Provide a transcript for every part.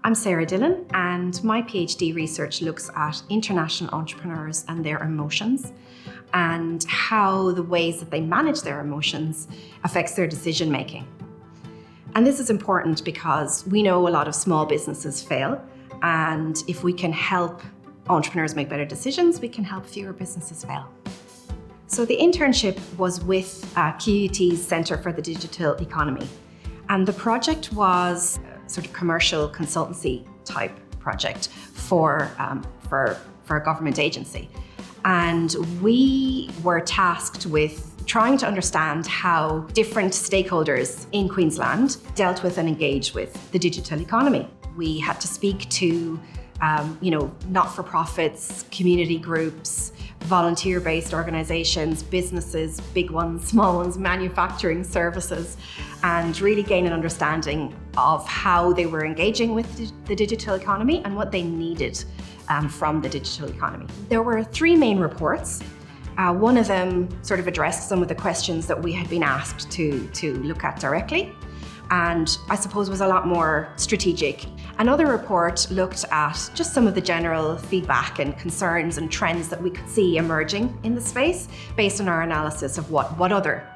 I'm Sarah Dillon, and my PhD research looks at international entrepreneurs and their emotions and how the ways that they manage their emotions affects their decision making. And this is important because we know a lot of small businesses fail, and if we can help entrepreneurs make better decisions, we can help fewer businesses fail. So the internship was with QUT Centre for the Digital Economy, and the project was sort of commercial consultancy type project for a government agency. And we were tasked with trying to understand how different stakeholders in Queensland dealt with and engaged with the digital economy. We had to speak to not-for-profits, community groups, volunteer-based organisations, businesses, big ones, small ones, manufacturing, services, and really gain an understanding of how they were engaging with the digital economy and what they needed from the digital economy. There were 3 main reports. One of them sort of addressed some of the questions that we had been asked to look at directly, and I suppose was a lot more strategic. Another report looked at just some of the general feedback and concerns and trends that we could see emerging in the space based on our analysis of what other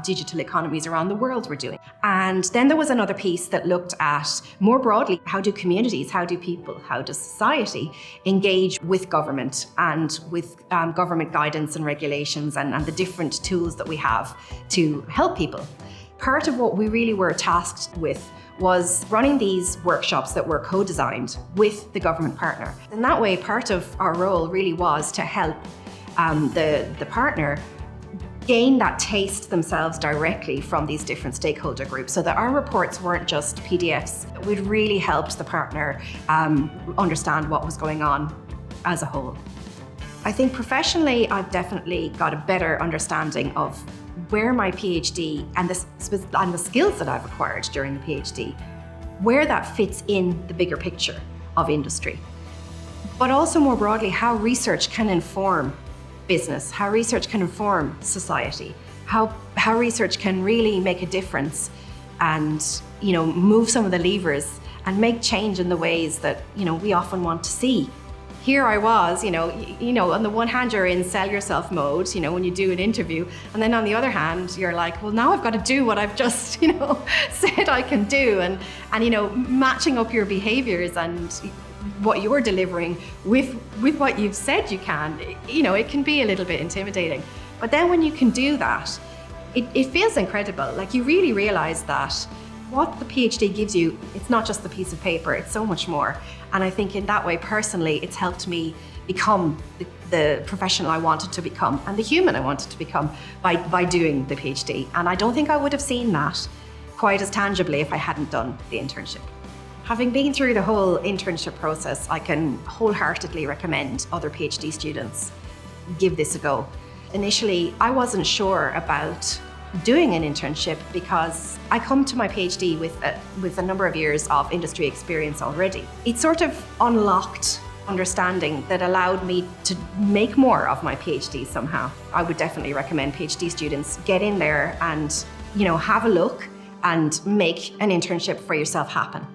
digital economies around the world were doing. And then there was another piece that looked at, more broadly, how do communities, how do people, how does society engage with government and with government guidance and regulations and the different tools that we have to help people. Part of what we really were tasked with was running these workshops that were co-designed with the government partner. In that way, part of our role really was to help the partner gain that taste themselves directly from these different stakeholder groups, so that our reports weren't just PDFs. We'd really helped the partner understand what was going on as a whole. I think professionally, I've definitely got a better understanding of where my PhD and the skills that I've acquired during the PhD, where that fits in the bigger picture of industry. But also more broadly, how research can inform business, how research can inform society, how research can really make a difference and move some of the levers and make change in the ways that we often want to see. Here I was, on the one hand, you're in sell yourself mode, when you do an interview. And then on the other hand, you're like, well, now I've got to do what I've just, said I can do. And matching up your behaviors and what you're delivering with what you've said you can, it can be a little bit intimidating. But then when you can do that, it feels incredible. Like, you really realize that what the PhD gives you, it's not just the piece of paper, it's so much more. And I think in that way, personally, it's helped me become the professional I wanted to become and the human I wanted to become by doing the PhD. And I don't think I would have seen that quite as tangibly if I hadn't done the internship. Having been through the whole internship process, I can wholeheartedly recommend other PhD students give this a go. Initially, I wasn't sure about doing an internship because I come to my PhD with a number of years of industry experience already. It sort of unlocked understanding that allowed me to make more of my PhD somehow. I would definitely recommend PhD students get in there and have a look and make an internship for yourself happen.